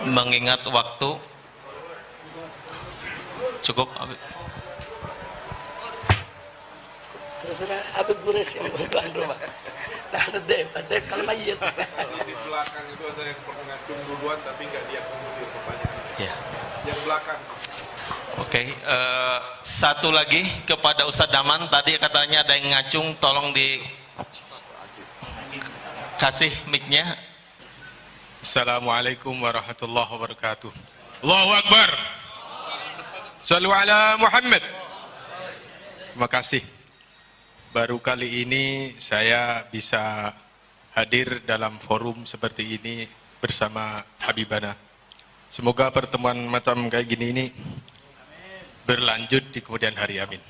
mengingat waktu. Cukup Habib. Habib Gures yang berdoa rumah. Nah, ada kalau mayit. Kalau di belakang itu ada yang pengacung duluan tapi nggak diakomodir pertanyaan. Ya. Yang belakang. Oke, satu lagi kepada Ustadz Daman, tadi katanya ada yang ngacung, tolong dikasih mic-nya. Assalamualaikum warahmatullahi wabarakatuh. Allahu Akbar. Shallu ala Muhammad. Terima kasih. Baru kali ini saya bisa hadir dalam forum seperti ini bersama Habibana. Semoga pertemuan macam kayak gini ini berlanjut di kemudian hari, amin.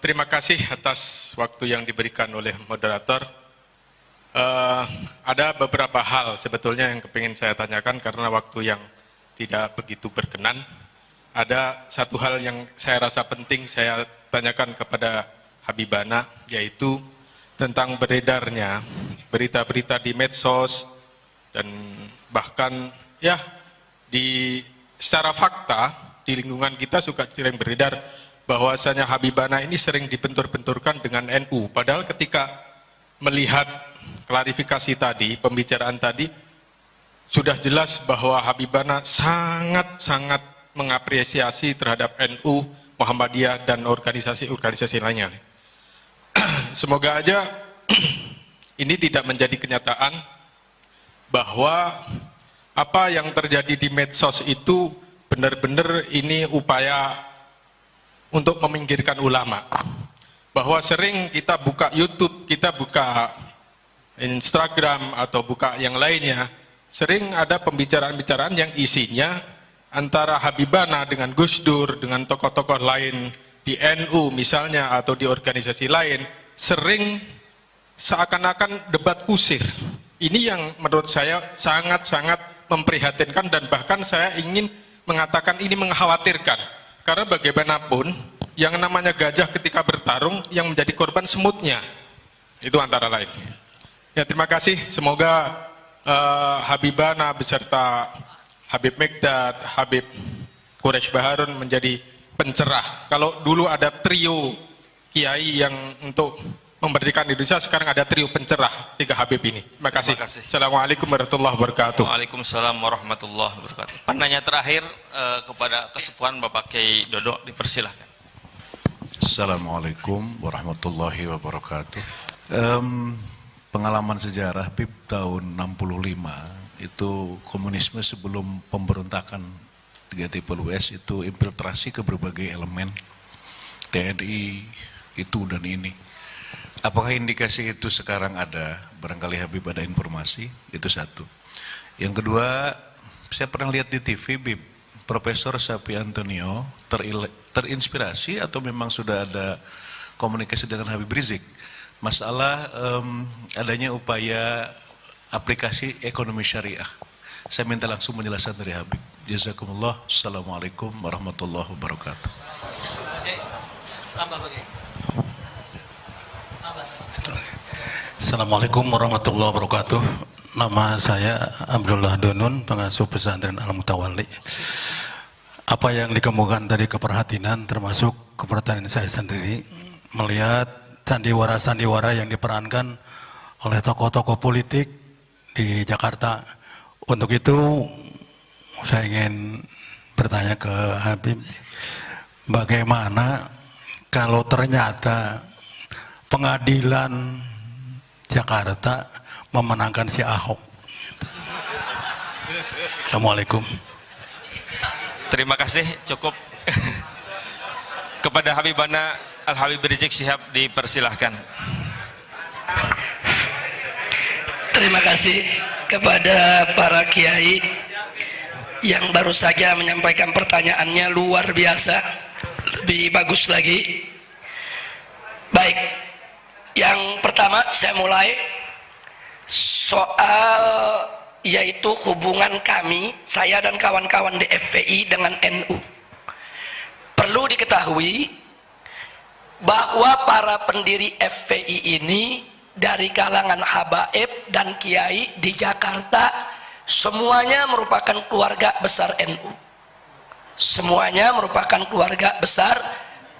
Terima kasih atas waktu yang diberikan oleh moderator. Ada beberapa hal sebetulnya yang kepingin saya tanyakan karena waktu yang tidak begitu berkenan. Ada satu hal yang saya rasa penting saya tanyakan kepada Habibana, yaitu tentang beredarnya berita-berita di medsos dan bahkan ya secara fakta di lingkungan kita suka sering beredar bahwasanya Habibana ini sering dibentur-benturkan dengan NU. Padahal ketika melihat klarifikasi tadi, pembicaraan tadi, sudah jelas bahwa Habibana sangat-sangat mengapresiasi terhadap NU, Muhammadiyah, dan organisasi-organisasi lainnya. Semoga aja ini tidak menjadi kenyataan bahwa apa yang terjadi di medsos itu benar-benar ini upaya untuk meminggirkan ulama. Bahwa sering kita buka YouTube, kita buka Instagram atau buka yang lainnya, sering ada pembicaraan-pembicaraan yang isinya antara Habibana dengan Gus Dur, dengan tokoh-tokoh lain di NU misalnya atau di organisasi lain, sering seakan-akan debat kusir. Ini yang menurut saya sangat-sangat memprihatinkan dan bahkan saya ingin mengatakan ini mengkhawatirkan. Karena bagaimanapun yang namanya gajah ketika bertarung yang menjadi korban semutnya. Itu antara lain. Ya, terima kasih. Semoga Habibana beserta Habib Mikdad, Habib Quraisy Baharun menjadi pencerah. Kalau dulu ada trio kiai yang untuk memberdikan Indonesia, sekarang ada trio pencerah, 3 Habib ini. Terima kasih. Assalamualaikum warahmatullahi wabarakatuh. Waalaikumsalam warahmatullahi wabarakatuh. Penanya terakhir kepada kesepuhan Bapak Kiai Dodo, dipersilahkan. Assalamualaikum warahmatullahi wabarakatuh. Pengalaman sejarah PIP tahun 65 itu komunisme sebelum pemberontakan 3/10S itu infiltrasi ke berbagai elemen TNI itu dan ini. Apakah indikasi itu sekarang ada? Barangkali Habib ada informasi, itu satu. Yang kedua, saya pernah lihat di TV Bib, Profesor Sapi Antonio terinspirasi atau memang sudah ada komunikasi dengan Habib Rizik masalah adanya upaya aplikasi ekonomi syariah. Saya minta langsung penjelasan dari Habib. Jazakumullah. Assalamualaikum warahmatullahi wabarakatuh. Assalamualaikum warahmatullahi wabarakatuh. Nama saya Abdullah Donun, pengasuh pesantren Al-Mutawalli. Apa yang dikemukakan tadi keperhatian, termasuk keperhatian saya sendiri, melihat sandiwara-sandiwara yang diperankan oleh tokoh-tokoh politik di Jakarta. Untuk itu saya ingin bertanya ke Habib, bagaimana kalau ternyata pengadilan Jakarta memenangkan si Ahok? Assalamualaikum. Terima kasih, cukup. Kepada Habibana Al-Habib Rizik Syihab dipersilahkan. Terima kasih kepada para kiai yang baru saja menyampaikan pertanyaannya, luar biasa, lebih bagus lagi. Baik, yang pertama saya mulai soal yaitu hubungan kami, saya dan kawan-kawan di FPI dengan NU. Perlu diketahui bahwa para pendiri FPI ini dari kalangan habaib dan kiai di Jakarta, semuanya merupakan keluarga besar NU. Semuanya merupakan keluarga besar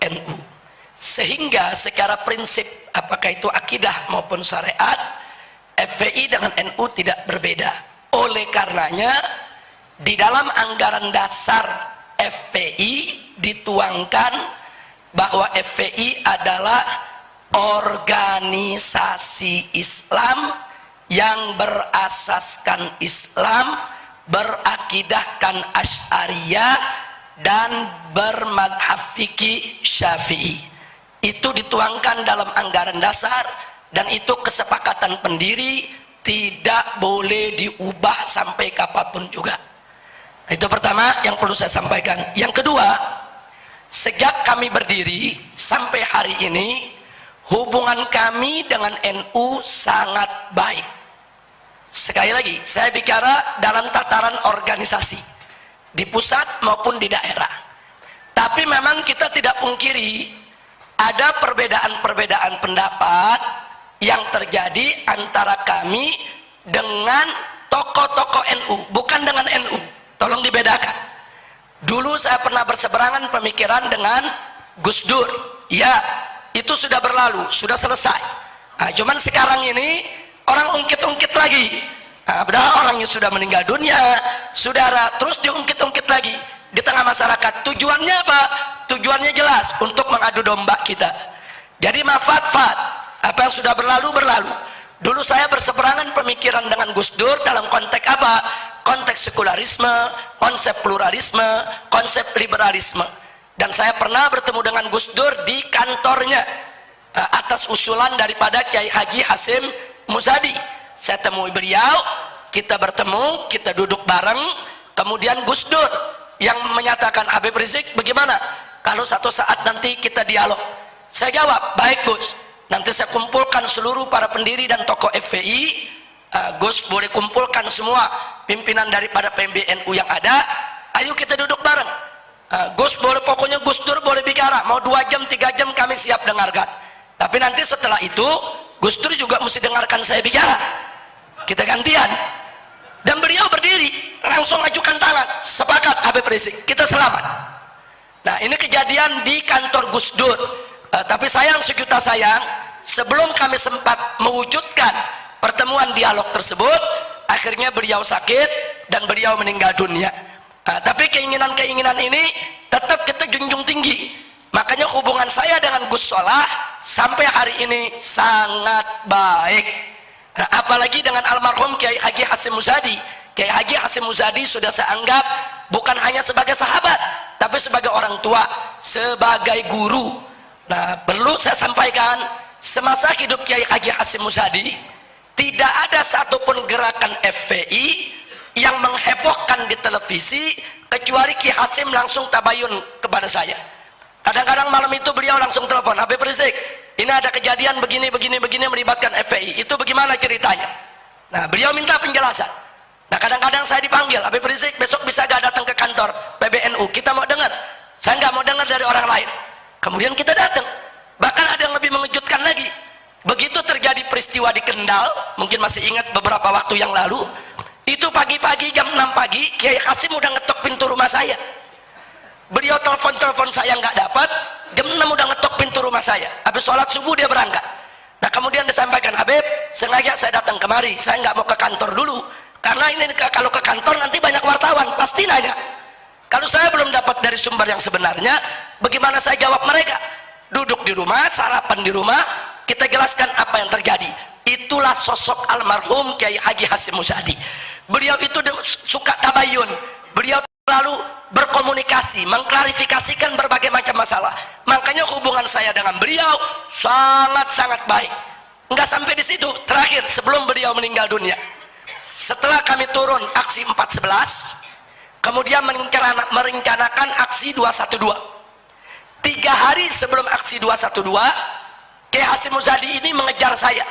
NU. Sehingga secara prinsip, apakah itu akidah maupun syariat, FPI dengan NU tidak berbeda. Oleh karenanya, di dalam anggaran dasar FPI dituangkan bahwa FPI adalah organisasi Islam yang berasaskan Islam, berakidahkan Asy'ariyah dan bermadhab fikih Syafi'i. Itu dituangkan dalam anggaran dasar dan itu kesepakatan pendiri, tidak boleh diubah sampai kapanpun juga. Itu pertama yang perlu saya sampaikan. Yang kedua, sejak kami berdiri sampai hari ini, hubungan kami dengan NU sangat baik. Sekali lagi, saya bicara dalam tataran organisasi, di pusat maupun di daerah. Tapi memang kita tidak pungkiri, ada perbedaan-perbedaan pendapat yang terjadi antara kami dengan tokoh-tokoh NU, bukan dengan NU. Tolong dibedakan. Dulu saya pernah berseberangan pemikiran dengan Gus Dur. Ya, itu sudah berlalu, sudah selesai. Nah, cuman sekarang ini orang ungkit-ungkit lagi. Nah, padahal orangnya sudah meninggal dunia, saudara, terus diungkit-ungkit lagi di tengah masyarakat. Tujuannya apa? Tujuannya jelas, untuk mengadu domba kita. Jadi mafat-fat, apa yang sudah berlalu berlalu. Dulu saya berseberangan pemikiran dengan Gus Dur dalam konteks apa? Konteks sekularisme, konsep pluralisme, konsep liberalisme. Dan saya pernah bertemu dengan Gus Dur di kantornya atas usulan daripada Kiai Haji Hasyim Muzadi. Saya temui beliau, kita bertemu, kita duduk bareng. Kemudian Gus Dur yang menyatakan, Habib Rizik bagaimana kalau satu saat nanti kita dialog? Saya jawab, baik Gus, nanti saya kumpulkan seluruh para pendiri dan tokoh FPI. Gus boleh kumpulkan semua pimpinan daripada PMBNU yang ada, ayo kita duduk bareng. Gus boleh, pokoknya Gus Dur boleh bicara, mau 2 jam 3 jam kami siap dengarkan. Tapi nanti setelah itu Gus Dur juga mesti dengarkan saya bicara, kita gantian. Dan beliau berdiri langsung ajukan tangan, sepakat Habib Rizik, kita selamat. Nah, ini kejadian di kantor Gus Dur. Tapi sayang sejuta sayang, sebelum kami sempat mewujudkan pertemuan dialog tersebut, akhirnya beliau sakit dan beliau meninggal dunia. Tapi keinginan-keinginan ini tetap kita junjung tinggi. Makanya hubungan saya dengan Gus Solah sampai hari ini sangat baik. Nah, apalagi dengan almarhum Kiai Haji Hasyim Muzadi. Kiai Haji Hasyim Muzadi sudah saya anggap bukan hanya sebagai sahabat, tapi sebagai orang tua, sebagai guru. Nah, perlu saya sampaikan, semasa hidup Kiai Haji Hasyim Muzadi, tidak ada satupun gerakan FPI yang menghebohkan di televisi kecuali Ki Hasyim langsung tabayun kepada saya. Kadang-kadang malam itu beliau langsung telepon, Habib Rizik, ini ada kejadian begini melibatkan FPI, itu bagaimana ceritanya? Nah, beliau minta penjelasan. Nah, kadang-kadang saya dipanggil, Habib Rizik besok bisa gak datang ke kantor PBNU, kita mau dengar. Saya nggak mau dengar dari orang lain. Kemudian kita datang. Bahkan ada yang lebih mengejutkan lagi. Begitu terjadi peristiwa di Kendal, mungkin masih ingat beberapa waktu yang lalu, itu pagi-pagi jam 6 pagi Kiai Hasyim udah ngetok pintu rumah saya. Beliau telepon saya nggak dapat, jam 6 udah ngetok pintu rumah saya. Habis sholat subuh dia berangkat. Nah, kemudian disampaikan, Habib, sengaja saya datang kemari, saya nggak mau ke kantor dulu, karena ini kalau ke kantor nanti banyak wartawan pasti nanya. Kalau saya belum dapat dari sumber yang sebenarnya, bagaimana saya jawab mereka? Duduk di rumah, sarapan di rumah, kita jelaskan apa yang terjadi. Itulah sosok almarhum Kiai Haji Hasyim Muzadi. Beliau itu suka tabayun, beliau lalu berkomunikasi, mengklarifikasikan berbagai macam masalah. Makanya hubungan saya dengan beliau sangat-sangat baik. Enggak sampai di situ, terakhir sebelum beliau meninggal dunia, setelah kami turun aksi 411, kemudian merencanakan aksi 212. 3 hari sebelum aksi 212, Kiai Hasyim Muzadi ini mengejar saya.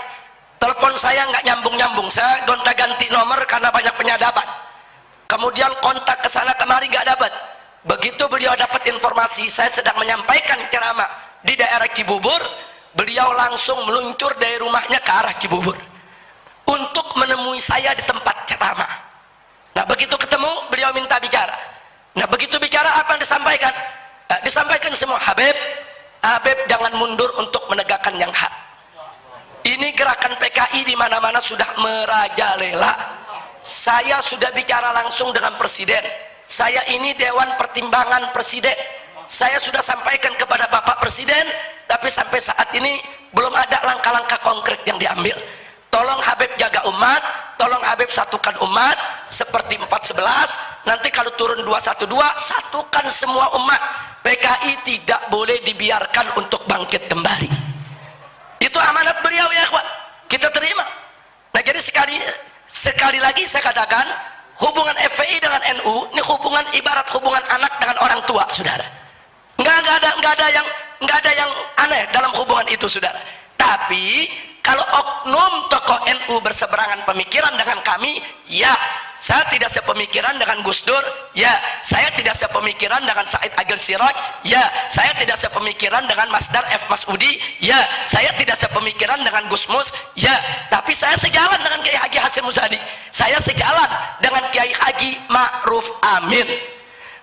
Telepon saya nggak nyambung-nyambung, saya gonta-ganti nomor karena banyak penyadapan. Kemudian kontak ke sana kemari nggak dapat. Begitu beliau dapat informasi saya sedang menyampaikan ceramah di daerah Cibubur, beliau langsung meluncur dari rumahnya ke arah Cibubur untuk menemui saya di tempat ceramah. Nah begitu ketemu, beliau minta bicara. Nah begitu bicara, apa yang disampaikan? Disampaikan semua, Habib jangan mundur untuk menegakkan yang hak. Ini gerakan PKI di mana-mana sudah merajalela. Saya sudah bicara langsung dengan Presiden. Saya ini Dewan Pertimbangan Presiden. Saya sudah sampaikan kepada Bapak Presiden, tapi sampai saat ini belum ada langkah-langkah konkret yang diambil. Tolong Habib jaga umat, tolong Habib satukan umat seperti 411. Nanti kalau turun 212, satukan semua umat. PKI tidak boleh dibiarkan untuk bangkit kembali. Itu amanat beliau ya kawan, kita terima. Nah jadi sekali lagi saya katakan, hubungan FPI dengan NU ini hubungan ibarat hubungan anak dengan orang tua, saudara. Nggak ada yang aneh dalam hubungan itu, saudara. Tapi kalau oknum tokoh NU berseberangan pemikiran dengan kami, ya saya tidak sepemikiran dengan Gus Dur, ya saya tidak sepemikiran dengan Said Agil Siraj, ya saya tidak sepemikiran dengan Masdar F. Masudi, ya saya tidak sepemikiran dengan Gus Mus, ya tapi saya sejalan dengan Kiai Haji Hasyim Muzadi, saya sejalan dengan Kiai Haji Ma'ruf Amin.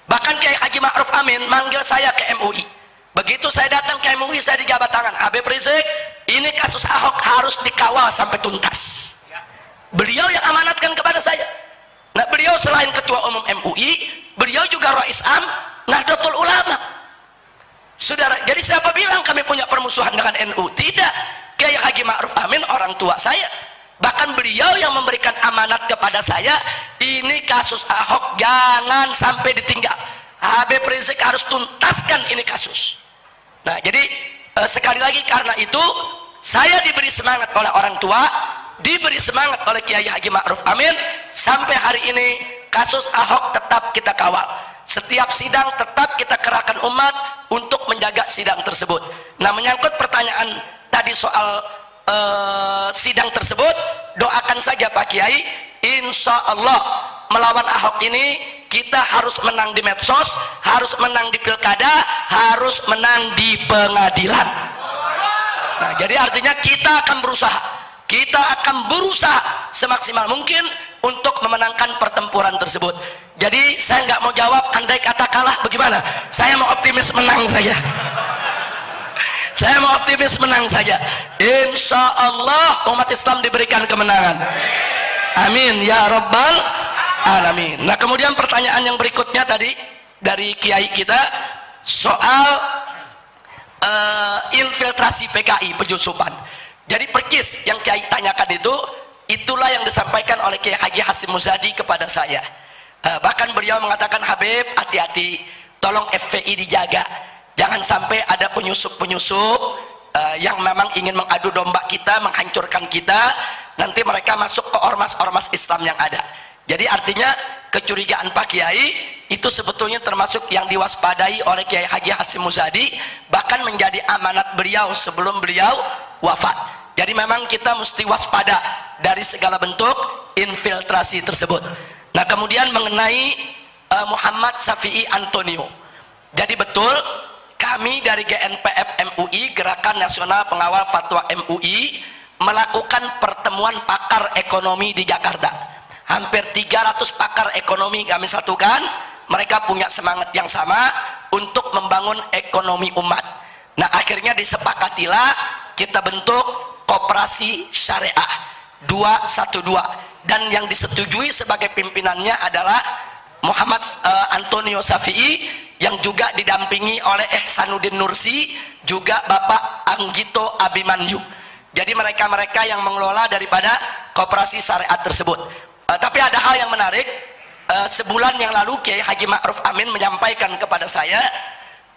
Bahkan Kiai Haji Ma'ruf Amin manggil saya ke MUI. Begitu saya datang ke MUI, saya dijabat tangan, Habib Rizik, ini kasus Ahok harus dikawal sampai tuntas. Beliau yang amanatkan kepada saya. Nah beliau selain ketua umum MUI, beliau juga Rais Am Nahdlatul Ulama. Saudara, jadi siapa bilang kami punya permusuhan dengan NU? Tidak. Kiai Haji Ma'ruf Amin orang tua saya. Bahkan beliau yang memberikan amanat kepada saya, ini kasus Ahok jangan sampai ditinggal. Habib Rizik harus tuntaskan ini kasus. Nah jadi sekali lagi karena itu saya diberi semangat oleh orang tua, diberi semangat oleh Kiai Haji Ma'ruf Amin, sampai hari ini kasus Ahok tetap kita kawal. Setiap sidang tetap kita kerahkan umat untuk menjaga sidang tersebut. Nah menyangkut pertanyaan tadi soal sidang tersebut, doakan saja Pak Kiai, insya Allah melawan Ahok ini kita harus menang di medsos, harus menang di pilkada, harus menang di pengadilan. Nah jadi artinya kita akan berusaha semaksimal mungkin untuk memenangkan pertempuran tersebut. Jadi saya nggak mau jawab andai kata kalah bagaimana, saya mau optimis menang saja. Saya mau optimis menang saja. Insya Allah umat Islam diberikan kemenangan. Amin ya Rabbal Alamin. Nah kemudian pertanyaan yang berikutnya tadi dari Kiai kita soal infiltrasi PKI, penyusupan. Jadi percis yang Kiai tanyakan itu, itulah yang disampaikan oleh Kiai Haji Hasyim Muzadi kepada saya. Bahkan beliau mengatakan, Habib hati-hati, tolong FPI dijaga, jangan sampai ada penyusup-penyusup yang memang ingin mengadu domba kita, menghancurkan kita, nanti mereka masuk ke ormas-ormas Islam yang ada. Jadi artinya kecurigaan Pak Kiai itu sebetulnya termasuk yang diwaspadai oleh Kiai Haji Hasyim Muzadi, bahkan menjadi amanat beliau sebelum beliau wafat. Jadi memang kita mesti waspada dari segala bentuk infiltrasi tersebut. Nah kemudian mengenai Muhammad Syafi'i Antonio, jadi betul kami dari GNPF MUI, Gerakan Nasional Pengawal Fatwa MUI, melakukan pertemuan pakar ekonomi di Jakarta. Hampir 300 pakar ekonomi kami satukan, mereka punya semangat yang sama untuk membangun ekonomi umat. Nah akhirnya disepakatilah kita bentuk koperasi syariah 212, dan yang disetujui sebagai pimpinannya adalah Muhammad Antonio Syafi'i, yang juga didampingi oleh Ihsanuddin Nursi, juga Bapak Anggito Abimanyu. Jadi mereka-mereka yang mengelola daripada koperasi syariat tersebut. Tapi ada hal yang menarik, sebulan yang lalu Kiai Haji Ma'ruf Amin menyampaikan kepada saya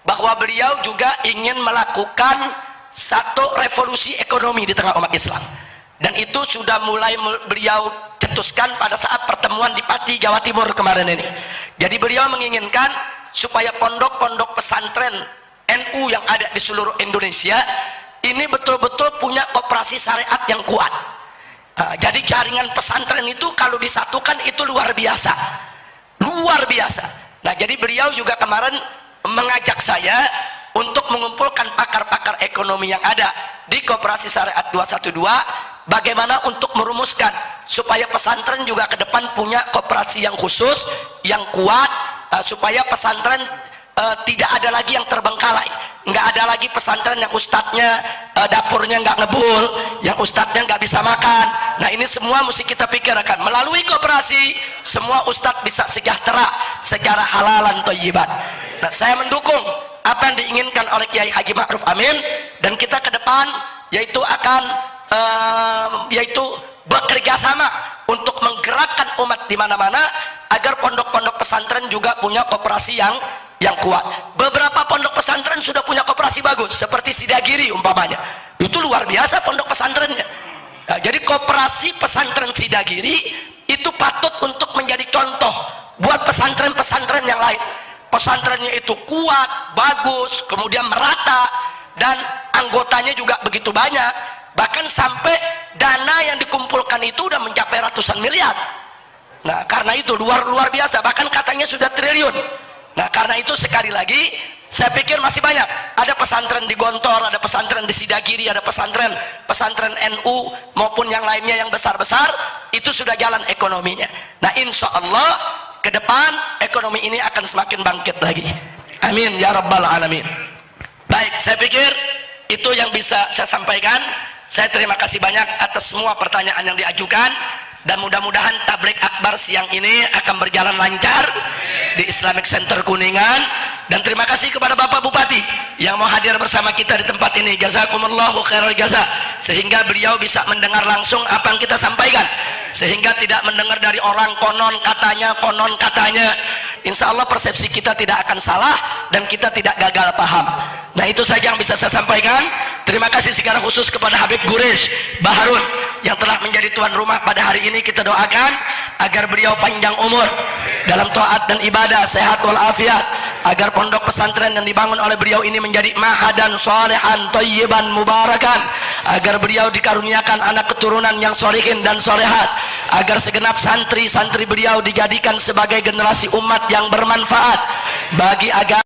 bahwa beliau juga ingin melakukan satu revolusi ekonomi di tengah umat Islam, dan itu sudah mulai beliau cetuskan pada saat pertemuan di Pati, Jawa Timur kemarin ini. Jadi beliau menginginkan supaya pondok-pondok pesantren NU yang ada di seluruh Indonesia ini betul-betul punya koperasi syariat yang kuat. Jadi jaringan pesantren itu kalau disatukan itu luar biasa, luar biasa. Nah jadi beliau juga kemarin mengajak saya untuk mengumpulkan pakar-pakar ekonomi yang ada di Koperasi Syariat 212, bagaimana untuk merumuskan supaya pesantren juga ke depan punya koperasi yang khusus, yang kuat, supaya pesantren tidak ada lagi yang terbengkalai, nggak ada lagi pesantren yang ustadznya dapurnya nggak ngebul, yang ustadznya nggak bisa makan. Nah, ini semua mesti kita pikirkan. Melalui koperasi semua ustadz bisa sejahtera secara halalan thayyiban. Nah, saya mendukung apa yang diinginkan oleh Kiai Haji Ma'ruf Amin, dan kita ke depan yaitu akan bekerja sama untuk menggerakkan umat di mana-mana agar pondok-pondok pesantren juga punya koperasi yang kuat. Beberapa pondok pesantren sudah punya koperasi bagus, seperti Sidagiri umpamanya. Itu luar biasa pondok pesantrennya. Nah, jadi koperasi pesantren Sidagiri itu patut untuk menjadi contoh buat pesantren-pesantren yang lain. Pesantrennya itu kuat, bagus, kemudian merata, dan anggotanya juga begitu banyak. Bahkan sampai dana yang dikumpulkan itu udah mencapai ratusan miliar. Nah, karena itu luar biasa, bahkan katanya sudah triliun. Nah, karena itu sekali lagi saya pikir masih banyak. Ada pesantren di Gontor, ada pesantren di Sidagiri, ada pesantren NU maupun yang lainnya yang besar-besar, itu sudah jalan ekonominya. Nah, insya Allah ke depan ekonomi ini akan semakin bangkit lagi. Amin ya rabbal alamin. Baik, saya pikir itu yang bisa saya sampaikan. Saya terima kasih banyak atas semua pertanyaan yang diajukan, dan mudah-mudahan tabligh akbar siang ini akan berjalan lancar di Islamic Center Kuningan. Dan terima kasih kepada Bapak Bupati yang mau hadir bersama kita di tempat ini. Jazakumullahu khairal jaza, sehingga beliau bisa mendengar langsung apa yang kita sampaikan, sehingga tidak mendengar dari orang konon katanya. Insya Allah persepsi kita tidak akan salah dan kita tidak gagal paham. Nah, itu saja yang bisa saya sampaikan. Terima kasih secara khusus kepada Habib Guresh Baharun yang telah menjadi tuan rumah pada hari ini. Kita doakan agar beliau panjang umur dalam taat dan ibadah, sehat walafiat, agar pondok pesantren yang dibangun oleh beliau ini menjadi mahadan solehan thayyiban mubarakan, agar beliau dikaruniakan anak keturunan yang solehin dan solehat, agar segenap santri-santri beliau dijadikan sebagai generasi umat yang bermanfaat bagi agama